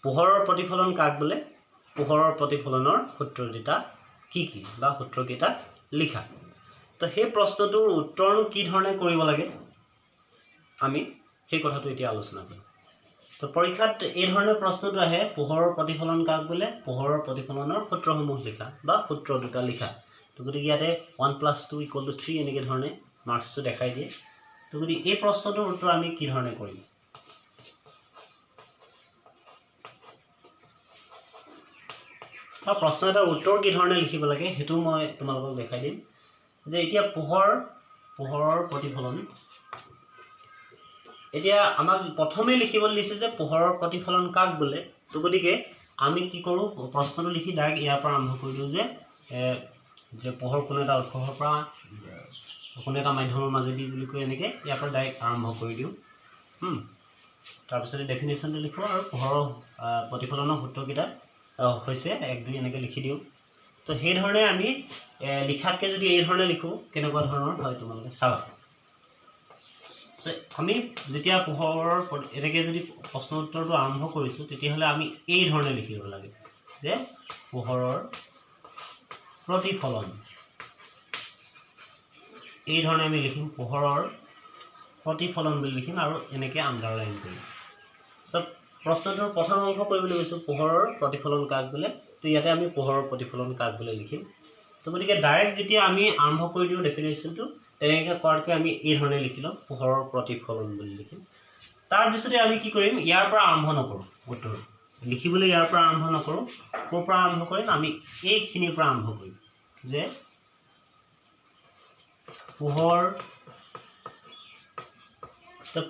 পোহৰৰ প্ৰতিফলন কাক বোলে, পোহৰৰ প্ৰতিফলনৰ সূত্ৰকেইটা কি কি বা সূত্ৰকেইটা লিখা। তো সেই প্ৰশ্নটোৰ উত্তৰনো কি ধৰণে কৰিব লাগে আমি সেই কথাটো এতিয়া আলোচনা কৰিম। তো পৰীক্ষাত এই ধৰণৰ প্ৰশ্নটো আহে, পোহৰৰ প্ৰতিফলন কাক বোলে, পোহৰৰ প্ৰতিফলনৰ সূত্ৰসমূহ লিখা বা সূত্ৰ দুটা লিখা। তো গতিকে ইয়াতে 1+2 = 3 এনেকৈ ধৰণে মাৰ্কছটো দেখাই দিয়ে। তো গতিকে এই প্ৰশ্নটোৰ উত্তৰ আমি কি ধৰণে কৰিম। প্ৰশ্ন এটাৰ উত্তৰ কি ধৰণে লিখিব লাগে সেইটো মই তোমালোকক দেখাই দিম। যে এতিয়া পোহৰৰ প্ৰতিফলন, এতিয়া আমাক প্ৰথমে লিখিবলৈ দিছে যে পোহৰৰ প্ৰতিফলন কাক বোলে। তো গতিকে আমি কি কৰোঁ, প্ৰশ্নটো লিখি ডাইৰেক্ট ইয়াৰ পৰা আৰম্ভ কৰি দিওঁ যে পোহৰ কোনো এটা উৎসৰ পৰা কোনো এটা মাধ্যমৰ মাজেদি বুলি কৈ এনেকৈ ইয়াৰ পৰা ডাইৰেক্ট আৰম্ভ কৰি দিওঁ। তাৰপিছতে ডেফিনেশ্যনটো লিখোঁ আৰু পোহৰৰ প্ৰতিফলনৰ সূত্ৰকেইটা হৈছে 1, 2 এনেকৈ লিখি দিওঁ। তো সেইধৰণে আমি লিখাতকৈ যদি এই ধৰণে লিখোঁ কেনেকুৱা ধৰণৰ হয় তোমালোকে চাবা। আমি যেতিয়া পোহৰৰ এনেকৈ যদি প্ৰশ্ন উত্তৰটো আৰম্ভ কৰিছোঁ তেতিয়াহ'লে আমি এই ধৰণে লিখিব লাগে যে পোহৰৰ প্ৰতিফলন, এই ধৰণে আমি লিখিম পোহৰৰ প্ৰতিফলন বুলি লিখিম আৰু এনেকৈ আণ্ডাৰলাইন কৰিম। প্ৰশ্নটোৰ প্ৰথম অংশ কৰিবলৈ গৈছোঁ পোহৰৰ প্ৰতিফলন কাক বোলে। তো ইয়াতে আমি পোহৰৰ প্ৰতিফলন কাক বোলে লিখিম। তো গতিকে ডাইৰেক্ট যেতিয়া আমি আৰম্ভ কৰি দিওঁ ডেফিনেশ্যনটো তেনেকৈ কৰাতকৈ আমি এই ধৰণে লিখি লওঁ পোহৰৰ প্ৰতিফলন বুলি লিখিম। তাৰপিছতে আমি কি কৰিম, ইয়াৰ পৰা আৰম্ভ নকৰোঁ, উত্তৰ লিখিবলৈ ইয়াৰ পৰা আৰম্ভ নকৰোঁ। ক'ৰ পৰা আৰম্ভ কৰিম, আমি এইখিনিৰ পৰা আৰম্ভ কৰিম যে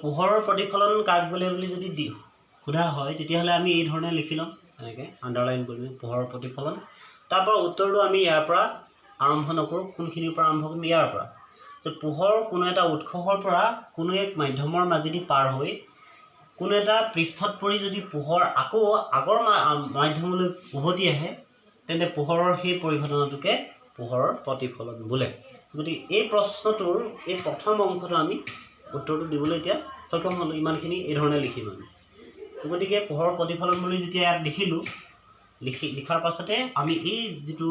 পোহৰৰ প্ৰতিফলন কাক বোলে বুলি যদি সোধা হয় তেতিয়াহ'লে আমি এই ধৰণে লিখি ল'ম, এনেকৈ আণ্ডাৰলাইন কৰিম পোহৰৰ প্ৰতিফলন। তাৰপৰা উত্তৰটো আমি ইয়াৰ পৰা আৰম্ভ নকৰোঁ, কোনখিনিৰ পৰা আৰম্ভ কৰিম, ইয়াৰ পৰা যে পোহৰ কোনো এটা উৎসৰ পৰা কোনো এক মাধ্যমৰ মাজেদি পাৰ হৈ কোনো এটা পৃষ্ঠত পৰি যদি পোহৰ আকৌ আগৰ মাধ্যমলৈ উভতি আহে তেন্তে পোহৰৰ সেই পৰিঘটনাটোকে পোহৰৰ প্ৰতিফলন বোলে। গতিকে এই প্ৰশ্নটোৰ এই প্ৰথম অংশটো আমি উত্তৰটো দিবলৈ এতিয়া সক্ষম হ'লোঁ। ইমানখিনি এই ধৰণে লিখিম আমি। গতিকে পোহৰৰ প্ৰতিফলন বুলি যেতিয়া ইয়াত লিখিলোঁ, লিখাৰ পাছতে আমি এই যিটো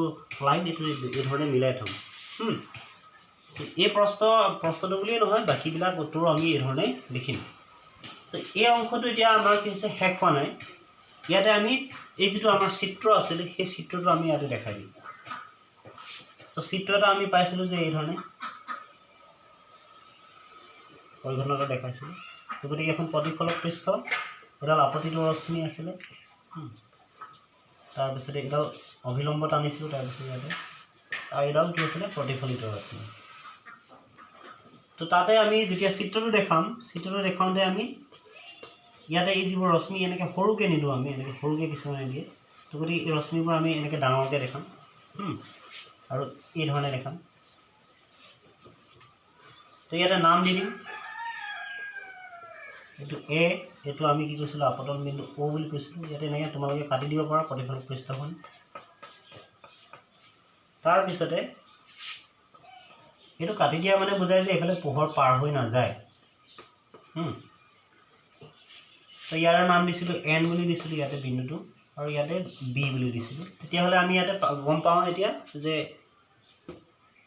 লাইন এইটো এই ধৰণে মিলাই থ'ম। এই প্ৰশ্নটো বুলিয়ে নহয় বাকীবিলাক উত্তৰো আমি এই ধৰণে লিখিম। এই অংশটো এতিয়া আমাৰ কি হৈছে শেষ হোৱা নাই। ইয়াতে আমি এই যিটো আমাৰ চিত্ৰ আছিলে সেই চিত্ৰটো আমি ইয়াতে দেখাই দিম। চিত্ৰ এটা আমি পাইছিলোঁ যে এই ধৰণে পৰিঘটনাটো দেখাইছিলোঁ। গতিকে এখন প্ৰতিফলক পৃষ্ঠ, এডাল আপতিত ৰশ্মি আছিলে, তাৰপিছতে এডাল অভিলম্ব টানিছিলোঁ, তাৰপিছত ইয়াতে আৰু এডাল কি আছিলে প্ৰতিফলিত ৰশ্মি। তো তাতে আমি যেতিয়া চিত্ৰটো দেখাওঁতে আমি ইয়াতে এই যিবোৰ ৰশ্মি এনেকৈ সৰুকৈ নিদিওঁ, আমি এনেকৈ সৰুকৈ কিছুমানে দিয়ে। তো গতিকে এই ৰশ্মিবোৰ আমি এনেকৈ ডাঙৰকৈ দেখাম আৰু এই ধৰণে দেখাম। তো ইয়াতে নাম দি দিম, এইটো A, এইটো আমি কি কৈছিলোঁ আপতন বিন্দু O বুলি কৈছিলোঁ। ইয়াতে এনেকৈ তোমালোকে কাটি দিব পাৰা প্ৰতিফলক পৃষ্ঠখন। তাৰপিছতে এইটো কাটি দিয়া মানে বুজায় যে এইফালে পোহৰ পাৰ হৈ নাযায়। তো ইয়াৰ নাম দিছিলোঁ N বুলি দিছিলোঁ ইয়াতে বিন্দুটো, আৰু ইয়াতে B বুলি দিছিলোঁ। তেতিয়াহ'লে আমি ইয়াতে গম পাওঁ এতিয়া যে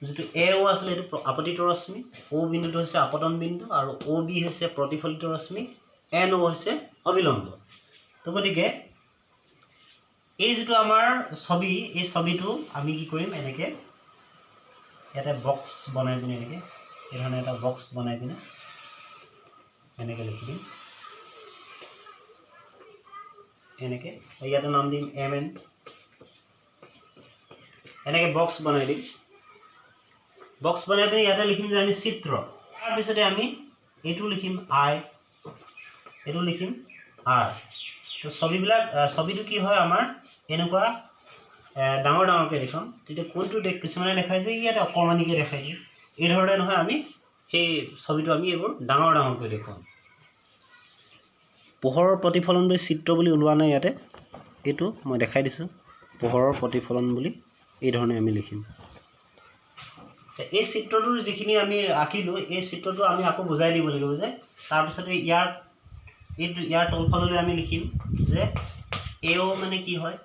যেটো এ ও আছিল এটো আপতিত ৰশ্মি, ও বিন্দুটো হৈছে আপতন বিন্দু আৰু ও বি হৈছে প্ৰতিফলিত ৰশ্মি, এন ও হৈছে অবিলম্ব। তো গতিকে এই যেটো আমাৰ ছবি, এই ছবিটো আমি কি কৰিম, এনেকে এটা বক্স বনাই পিনে এনেকে এই ধৰণে এটা বক্স বনাই পিনে এনেকে লিখি দিম, এনেকে ইয়াতে নাম দিম এম এন, এনেকে বক্স বনাই দিম। বক্স বনাই পিনে ইয়াতে লিখিম যে আমি চিত্ৰ, তাৰপিছতে আমি এইটো লিখিম আই, এইটো লিখিম আৰ। তো ছবিটো কি হয় আমাৰ এনেকুৱা ডাঙৰ ডাঙৰকৈ দেখোন, তেতিয়া কোনটো কিছুমানে দেখাই যে ইয়াতে অকণমানিকৈ দেখাই দিয়ে, এই ধৰণে নহয় আমি সেই ছবিটো আমি এইবোৰ ডাঙৰ ডাঙৰকৈ দেখুৱাম। পোহৰৰ প্ৰতিফলন বুলি চিত্ৰ বুলি ওলোৱা নাই ইয়াতে, এইটো মই দেখাই দিছোঁ পোহৰৰ প্ৰতিফলন বুলি এই ধৰণে আমি লিখিম। এই চিত্ৰটোৰ যিখিনি আমি আঁকিলোঁ, এই চিত্ৰটো আমি আকৌ বুজাই দিব লাগিব যে তাৰপিছতে ইয়াৰ তলফাললৈ আমি লিখিম যে এও মানে কি হয়,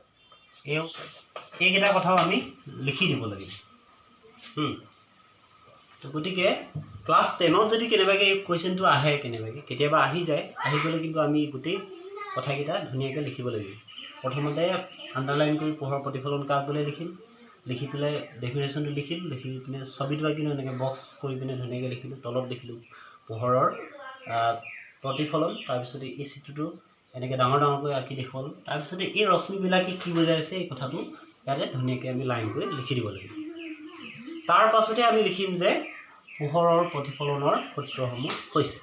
এও এইকেইটা কথাও আমি লিখি দিব লাগিব। তো গতিকে ক্লাছ 10ত যদি কেনেবাকৈ এই কুৱেশ্যনটো আহে, কেতিয়াবা আহি যায়, আহি গ'লে কিন্তু আমি গোটেই কথাকেইটা ধুনীয়াকৈ লিখিব লাগিব। প্ৰথমতে আণ্ডাৰলাইন কৰি পোহৰৰ প্ৰতিফলন কাক বোলে লিখিম, লিখি পেলাই ডেফিনেশ্যনটো লিখিলোঁ, লিখি পিনে ছবিটো আঁকিলোঁ, এনেকৈ বক্স কৰি পিনে ধুনীয়াকৈ লিখিলোঁ, তলত লিখিলোঁ পোহৰৰ প্ৰতিফলন, তাৰপিছতে এই চিত্ৰটো এনেকৈ ডাঙৰ ডাঙৰকৈ আঁকি দেখুৱালোঁ, তাৰপিছতে এই ৰশ্মিবিলাকে কি বুজাইছে এই কথাটো ইয়াতে ধুনীয়াকৈ আমি লাইন কৰি লিখি দিব লাগিব। তাৰ পাছতে আমি লিখিম যে পোহৰৰ প্ৰতিফলনৰ সূত্ৰসমূহ হৈছে।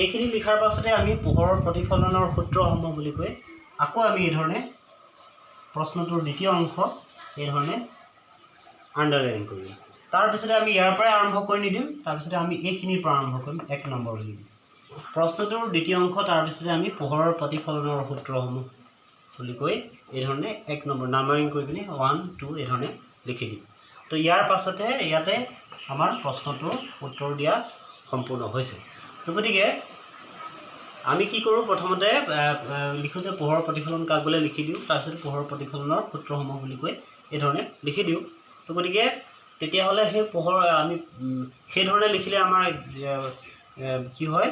এইখিনি লিখাৰ পাছতে আমি পোহৰৰ প্ৰতিফলনৰ সূত্ৰসমূহ বুলি কৈ আকৌ আমি এই ধৰণে প্ৰশ্নটোৰ দ্বিতীয় অংশ এই ধৰণে আণ্ডাৰলাইন কৰিম। তাৰপিছতে আমি ইয়াৰ পৰাই আৰম্ভ কৰি নিদিম, তাৰপিছতে আমি এইখিনিৰ পৰা আৰম্ভ কৰিম 1 নম্বৰ বুলি। প্ৰশ্নটোৰ দ্বিতীয় অংশ, তাৰপিছতে আমি পোহৰৰ প্ৰতিফলনৰ সূত্ৰসমূহ বুলি কৈ এই ধৰণে 1 নম্বৰ নাম্বাৰিং কৰি পিনে 1 2 এই ধৰণে লিখি দিম। তো ইয়াৰ পাছতে ইয়াতে আমাৰ প্ৰশ্নটোৰ উত্তৰ দিয়া সম্পূৰ্ণ হৈছে। তো গতিকে আমি কি কৰোঁ, প্ৰথমতে লিখোঁ যে পোহৰৰ প্ৰতিফলন কাক বোলে লিখি দিওঁ, তাৰপিছত পোহৰৰ প্ৰতিফলনৰ সূত্ৰসমূহ বুলি কৈ এই ধৰণে লিখি দিওঁ। তো গতিকে তেতিয়াহ'লে সেই আমি সেইধৰণে লিখিলে আমাৰ কি হয়,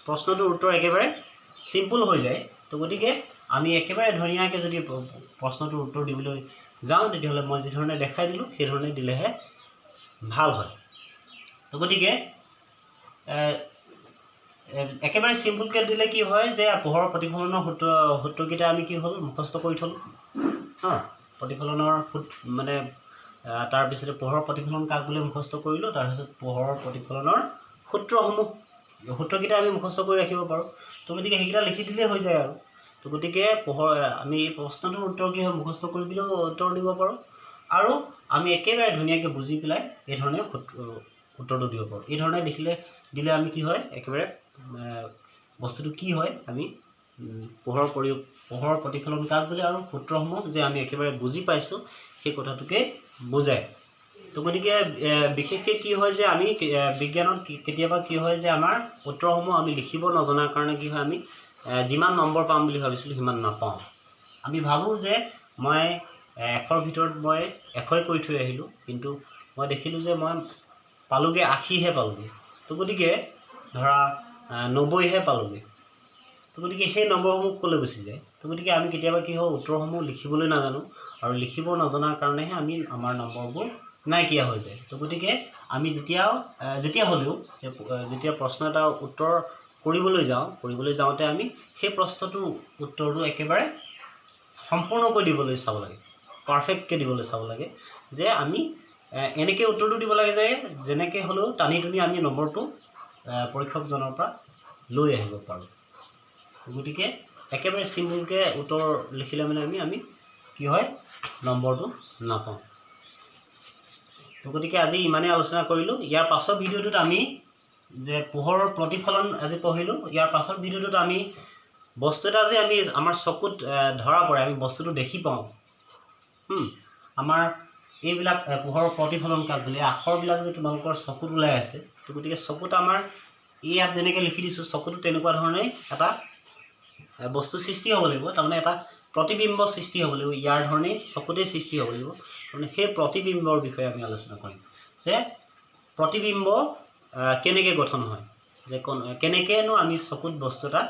প্ৰশ্নটোৰ উত্তৰ একেবাৰে চিম্পুল হৈ যায়। তো গতিকে আমি একেবাৰে ধুনীয়াকৈ যদি প্ৰশ্নটোৰ উত্তৰ দিবলৈ যাওঁ, তেতিয়াহ'লে মই যিধৰণে দেখাই দিলোঁ সেইধৰণে দিলেহে ভাল হয়। তো গতিকে একেবাৰে চিম্পুলকৈ দিলে কি হয় যে পোহৰৰ প্ৰতিফলনৰ সূত্ৰকেইটা আমি কি হ'ল মুখস্থ কৰি থ'লোঁ। প্ৰতিফলনৰ মানে তাৰপিছতে পোহৰৰ প্ৰতিফলন কাক বুলি মুখস্থ কৰিলোঁ, তাৰপিছত পোহৰৰ প্ৰতিফলনৰ সূত্ৰকেইটা আমি মুখস্থ কৰি ৰাখিব পাৰোঁ। তো গতিকে সেইকেইটা লিখি দিলেই হৈ যায় আৰু। তো গতিকে আমি এই প্ৰশ্নটোৰ উত্তৰ কি হয় মুখস্থ কৰি দিলেও উত্তৰ দিব পাৰোঁ, আৰু আমি একেবাৰে ধুনীয়াকৈ বুজি পেলাই এই ধৰণে উত্তৰটো দিব পাৰোঁ। এই ধৰণে দিলে আমি কি হয় একেবাৰে বস্তুটো কি হয়, আমি পোহৰৰ প্ৰতিফলন কাক বুলি আৰু সূত্ৰসমূহ যে আমি একেবাৰে বুজি পাইছোঁ সেই কথাটোকে বুজায়। তো গতিকে বিশেষকৈ কি হয় যে আমি বিজ্ঞানত কেতিয়াবা কি হয় যে আমাৰ উত্তৰসমূহ আমি লিখিব নজনাৰ কাৰণে কি হয়, আমি যিমান নম্বৰ পাম বুলি ভাবিছিলোঁ সিমান নাপাওঁ। আমি ভাবোঁ যে মই 100ৰ ভিতৰত মই 100 কৰি থৈ আহিলোঁ, কিন্তু মই দেখিলোঁ যে মই পালোঁগৈ 80হে পালোঁগৈ। তো গতিকে ধৰা 90হে পালোঁগৈ। তো গতিকে সেই নম্বৰসমূহ ক'লৈ গুচি যায়। তো গতিকে আমি কেতিয়াবা কি হয় উত্তৰসমূহ লিখিবলৈ নাজানো, আৰু লিখিব নজনাৰ কাৰণেহে আমাৰ নম্বৰবোৰ নাইকিয়া হৈ যায়। তো গতিকে আমি যেতিয়া হ'লেও যেতিয়া প্ৰশ্ন এটা উত্তৰ কৰিবলৈ যাওঁতে আমি সেই প্ৰশ্নটোৰ উত্তৰটো একেবাৰে সম্পূৰ্ণকৈ দিবলৈ চাব লাগে, পাৰফেক্টকৈ দিবলৈ চাব লাগে, যে আমি এনেকৈ উত্তৰটো দিব লাগে যে যেনেকৈ হ'লেও টানি টুনি আমি নম্বৰটো পৰীক্ষকজনৰ পৰা লৈ আহিব পাৰোঁ। গতিকে একেবাৰে চিম্পুলকৈ উত্তৰ লিখিলে মানে আমি কি হয় নম্বৰটো নাপাওঁ। তো গতিকে আজি ইমানেই আলোচনা কৰিলোঁ। ইয়াৰ পাছৰ ভিডিঅ'টোত আমি যে পোহৰৰ প্ৰতিফলন আজি পঢ়িলোঁ, ইয়াৰ পাছৰ ভিডিঅ'টোত আমি বস্তু এটা যে আমাৰ চকুত ধৰা পৰে, আমি বস্তুটো দেখি পাওঁ, আমাৰ এইবিলাক পোহৰৰ প্ৰতিফলন কাক বুলি আখৰবিলাক যে তোমালোকৰ চকুত ওলাই আছে। তো গতিকে চকুত আমাৰ ইয়াত যেনেকৈ লিখি দিছোঁ, চকুটো তেনেকুৱা ধৰণে এটা বস্তু সৃষ্টি হ'ব লাগিব, তাৰমানে এটা প্ৰতিবিম্ব সৃষ্টি হ'ব লাগিব ইয়াৰ ধৰণে চকুতে সৃষ্টি হ'ব লাগিব মানে সেই প্ৰতিবিম্বৰ বিষয়ে আমি আলোচনা কৰিম যে প্ৰতিবিম্ব কেনেকৈ গঠন হয় যে কেনেকৈনো আমি চকুত বস্তু এটা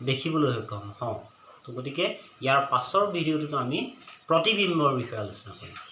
দেখিবলৈ সক্ষম হওঁ তো গতিকে ইয়াৰ পাছৰ ভিডিঅ'টোত আমি প্ৰতিবিম্বৰ বিষয়ে আলোচনা কৰিম